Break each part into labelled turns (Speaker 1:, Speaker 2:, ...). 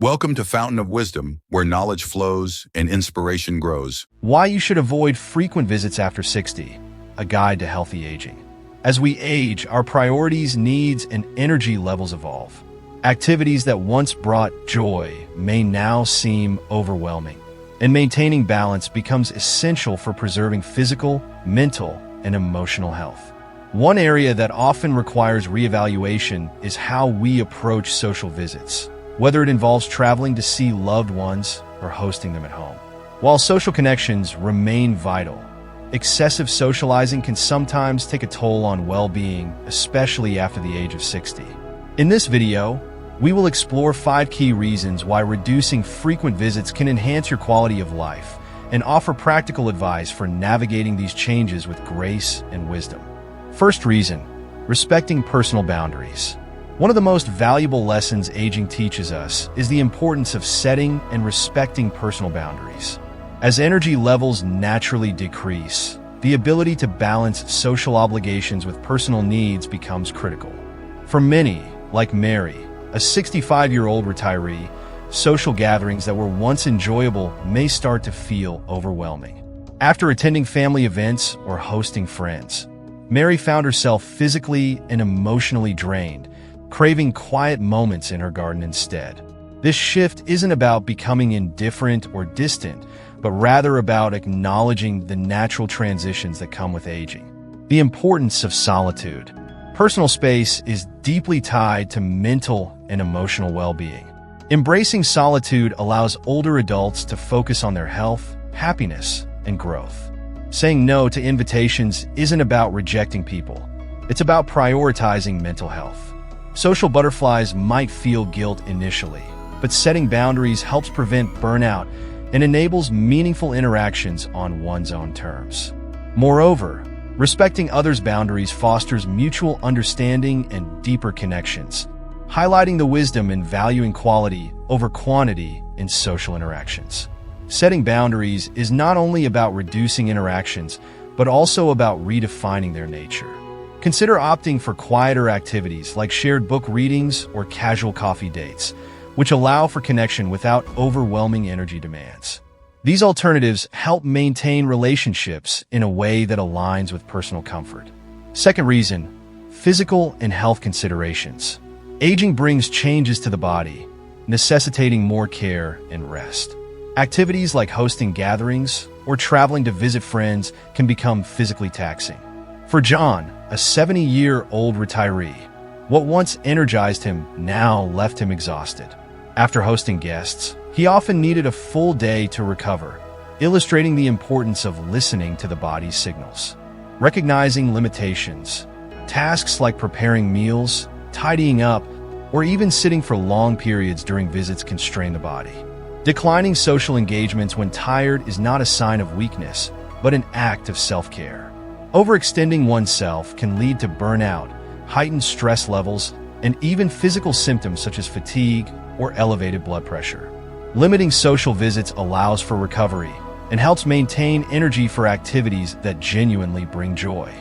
Speaker 1: Welcome to Fountain of Wisdom, where knowledge flows and inspiration grows.
Speaker 2: Why you should avoid frequent visits after 60, a guide to healthy aging. As we age, our priorities, needs, and energy levels evolve. Activities that once brought joy may now seem overwhelming, and maintaining balance becomes essential for preserving physical, mental, and emotional health. One area that often requires reevaluation is how we approach social visits, whether it involves traveling to see loved ones or hosting them at home. While social connections remain vital, excessive socializing can sometimes take a toll on well-being, especially after the age of 60. In this video, we will explore 5 key reasons why reducing frequent visits can enhance your quality of life and offer practical advice for navigating these changes with grace and wisdom. First reason, respecting personal boundaries. One of the most valuable lessons aging teaches us is the importance of setting and respecting personal boundaries. As energy levels naturally decrease, the ability to balance social obligations with personal needs becomes critical. For many, like Mary, a 65-year-old retiree, social gatherings that were once enjoyable may start to feel overwhelming. After attending family events or hosting friends, Mary found herself physically and emotionally drained, craving quiet moments in her garden instead. This shift isn't about becoming indifferent or distant, but rather about acknowledging the natural transitions that come with aging. The importance of solitude. Personal space is deeply tied to mental and emotional well-being. Embracing solitude allows older adults to focus on their health, happiness, and growth. Saying no to invitations isn't about rejecting people. It's about prioritizing mental health. Social butterflies might feel guilt initially, but setting boundaries helps prevent burnout and enables meaningful interactions on one's own terms. Moreover, respecting others' boundaries fosters mutual understanding and deeper connections, highlighting the wisdom in valuing quality over quantity in social interactions. Setting boundaries is not only about reducing interactions, but also about redefining their nature. Consider opting for quieter activities like shared book readings or casual coffee dates, which allow for connection without overwhelming energy demands. These alternatives help maintain relationships in a way that aligns with personal comfort. Second reason, physical and health considerations. Aging brings changes to the body, necessitating more care and rest. Activities like hosting gatherings or traveling to visit friends can become physically taxing. For John, a 70-year-old retiree, what once energized him now left him exhausted. After hosting guests, he often needed a full day to recover, illustrating the importance of listening to the body's signals. Recognizing limitations. Tasks like preparing meals, tidying up, or even sitting for long periods during visits can strain the body. Declining social engagements when tired is not a sign of weakness, but an act of self-care. Overextending oneself can lead to burnout, heightened stress levels, and even physical symptoms such as fatigue or elevated blood pressure. Limiting social visits allows for recovery and helps maintain energy for activities that genuinely bring joy.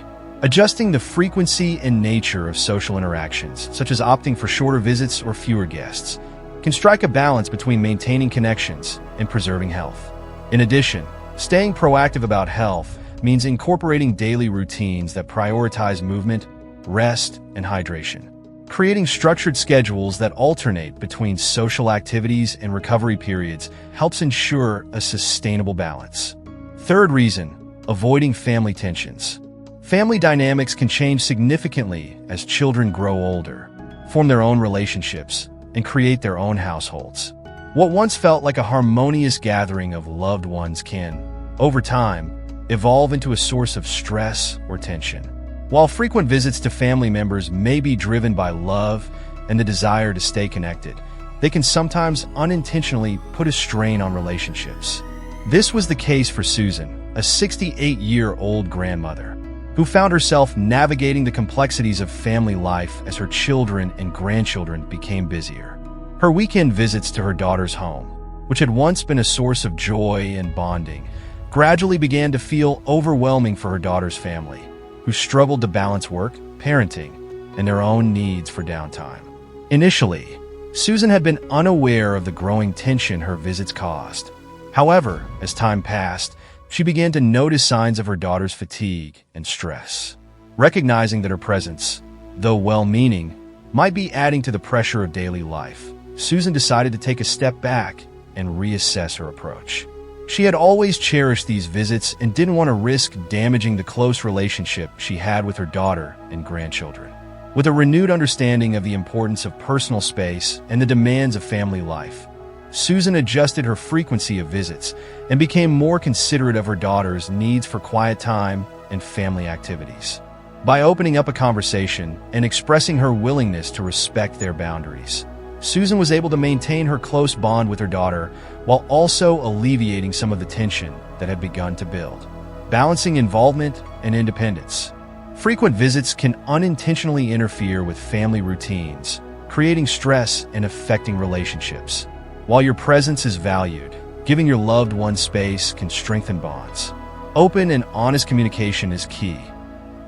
Speaker 2: Adjusting the frequency and nature of social interactions, such as opting for shorter visits or fewer guests, can strike a balance between maintaining connections and preserving health. In addition, staying proactive about health means incorporating daily routines that prioritize movement, rest, and hydration. Creating structured schedules that alternate between social activities and recovery periods helps ensure a sustainable balance. Third reason, avoiding family tensions. Family dynamics can change significantly as children grow older, form their own relationships, and create their own households. What once felt like a harmonious gathering of loved ones can, over time, evolve into a source of stress or tension. While frequent visits to family members may be driven by love and the desire to stay connected, they can sometimes unintentionally put a strain on relationships. This was the case for Susan, a 68-year-old grandmother, who found herself navigating the complexities of family life as her children and grandchildren became busier. Her weekend visits to her daughter's home, which had once been a source of joy and bonding, gradually began to feel overwhelming for her daughter's family, who struggled to balance work, parenting, and their own needs for downtime. Initially, Susan had been unaware of the growing tension her visits caused. However, as time passed, she began to notice signs of her daughter's fatigue and stress. Recognizing that her presence, though well-meaning, might be adding to the pressure of daily life, Susan decided to take a step back and reassess her approach. She had always cherished these visits and didn't want to risk damaging the close relationship she had with her daughter and grandchildren. With a renewed understanding of the importance of personal space and the demands of family life, Susan adjusted her frequency of visits and became more considerate of her daughter's needs for quiet time and family activities. By opening up a conversation and expressing her willingness to respect their boundaries, Susan was able to maintain her close bond with her daughter while also alleviating some of the tension that had begun to build. Balancing involvement and independence. Frequent visits can unintentionally interfere with family routines, creating stress and affecting relationships. While your presence is valued, giving your loved one space can strengthen bonds. Open and honest communication is key.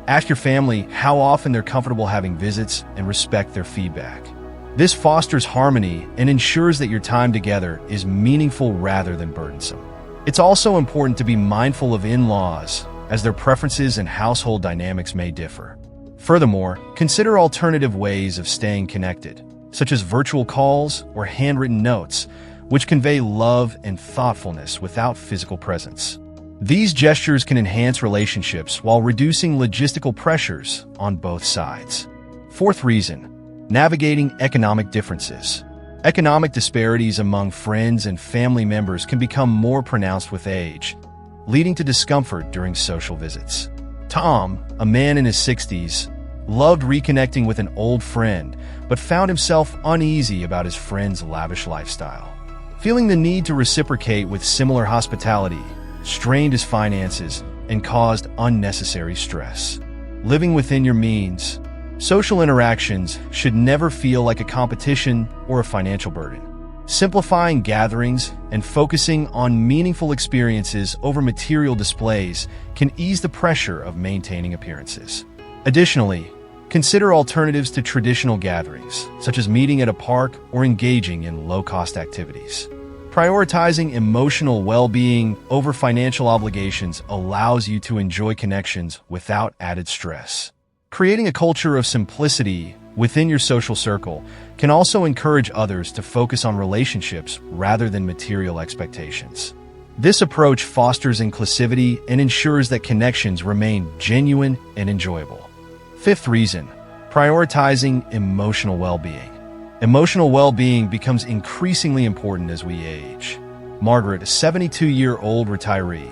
Speaker 2: Ask your family how often they're comfortable having visits and respect their feedback. This fosters harmony and ensures that your time together is meaningful rather than burdensome. It's also important to be mindful of in-laws, as their preferences and household dynamics may differ. Furthermore, consider alternative ways of staying connected, such as virtual calls or handwritten notes, which convey love and thoughtfulness without physical presence. These gestures can enhance relationships while reducing logistical pressures on both sides. Fourth reason, navigating economic differences. Economic disparities among friends and family members can become more pronounced with age, leading to discomfort during social visits. Tom, a man in his 60s, loved reconnecting with an old friend, but found himself uneasy about his friend's lavish lifestyle. Feeling the need to reciprocate with similar hospitality strained his finances and caused unnecessary stress. Living within your means, social interactions should never feel like a competition or a financial burden. Simplifying gatherings and focusing on meaningful experiences over material displays can ease the pressure of maintaining appearances. Additionally, consider alternatives to traditional gatherings, such as meeting at a park or engaging in low-cost activities. Prioritizing emotional well-being over financial obligations allows you to enjoy connections without added stress. Creating a culture of simplicity within your social circle can also encourage others to focus on relationships rather than material expectations. This approach fosters inclusivity and ensures that connections remain genuine and enjoyable. Fifth reason, prioritizing emotional well-being. Emotional well-being becomes increasingly important as we age. Margaret, a 72-year-old retiree,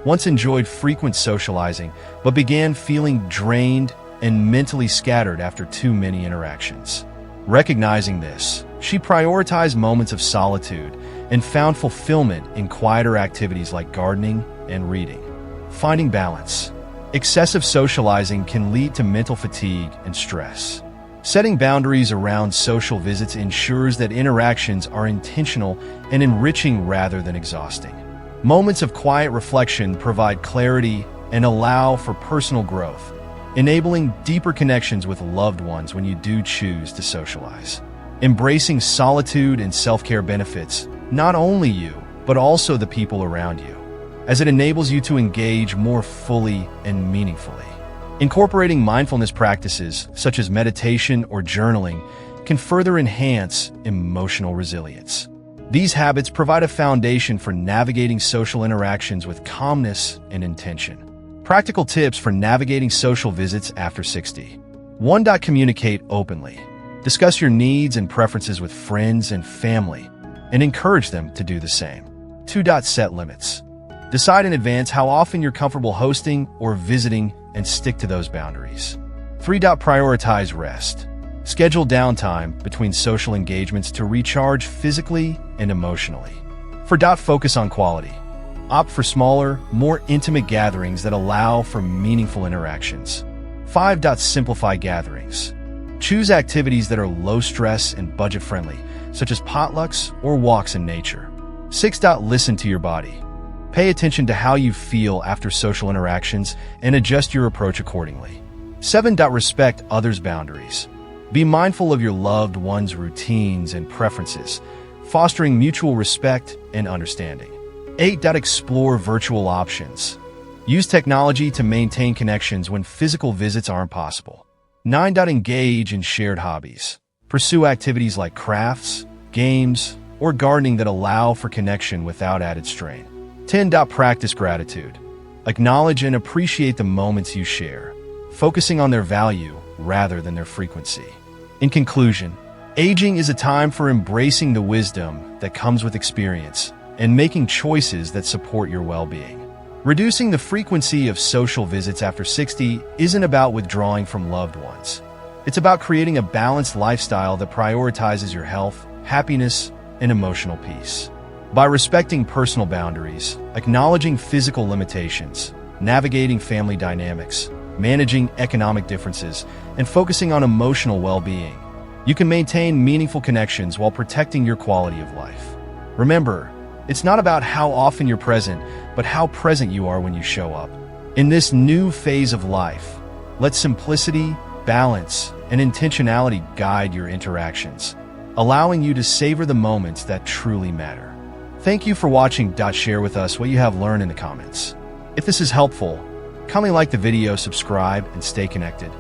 Speaker 2: once enjoyed frequent socializing but began feeling drained and mentally scattered after too many interactions. Recognizing this, she prioritized moments of solitude and found fulfillment in quieter activities like gardening and reading. Finding balance. Excessive socializing can lead to mental fatigue and stress. Setting boundaries around social visits ensures that interactions are intentional and enriching rather than exhausting. Moments of quiet reflection provide clarity and allow for personal growth, enabling deeper connections with loved ones when you do choose to socialize. Embracing solitude and self-care benefits not only you, but also the people around you, as it enables you to engage more fully and meaningfully. Incorporating mindfulness practices, such as meditation or journaling, can further enhance emotional resilience. These habits provide a foundation for navigating social interactions with calmness and intention. Practical tips for navigating social visits after 60. 1. Communicate openly. Discuss your needs and preferences with friends and family, and encourage them to do the same. 2. Set limits. Decide in advance how often you're comfortable hosting or visiting and stick to those boundaries. 3. Prioritize rest. Schedule downtime between social engagements to recharge physically and emotionally. 4. Focus on quality. Opt for smaller, more intimate gatherings that allow for meaningful interactions. 5. Simplify gatherings. Choose activities that are low stress and budget friendly, such as potlucks or walks in nature. 6. Listen to your body. Pay attention to how you feel after social interactions and adjust your approach accordingly. 7. Respect others' boundaries. Be mindful of your loved one's routines and preferences, fostering mutual respect and understanding. 8. Explore virtual options. Use technology to maintain connections when physical visits aren't possible. 9. Engage in shared hobbies. Pursue activities like crafts, games, or gardening that allow for connection without added strain. 10. Practice gratitude. Acknowledge and appreciate the moments you share, focusing on their value rather than their frequency. In conclusion, aging is a time for embracing the wisdom that comes with experience and making choices that support your well-being. Reducing the frequency of social visits after 60 isn't about withdrawing from loved ones. It's about creating a balanced lifestyle that prioritizes your health, happiness, and emotional peace. By respecting personal boundaries, acknowledging physical limitations, navigating family dynamics, managing economic differences, and focusing on emotional well-being, you can maintain meaningful connections while protecting your quality of life. Remember, it's not about how often you're present, but how present you are when you show up. In this new phase of life, let simplicity, balance, and intentionality guide your interactions, allowing you to savor the moments that truly matter. Thank you for watching. Share with us what you have learned in the comments. If this is helpful, kindly like the video, subscribe, and stay connected.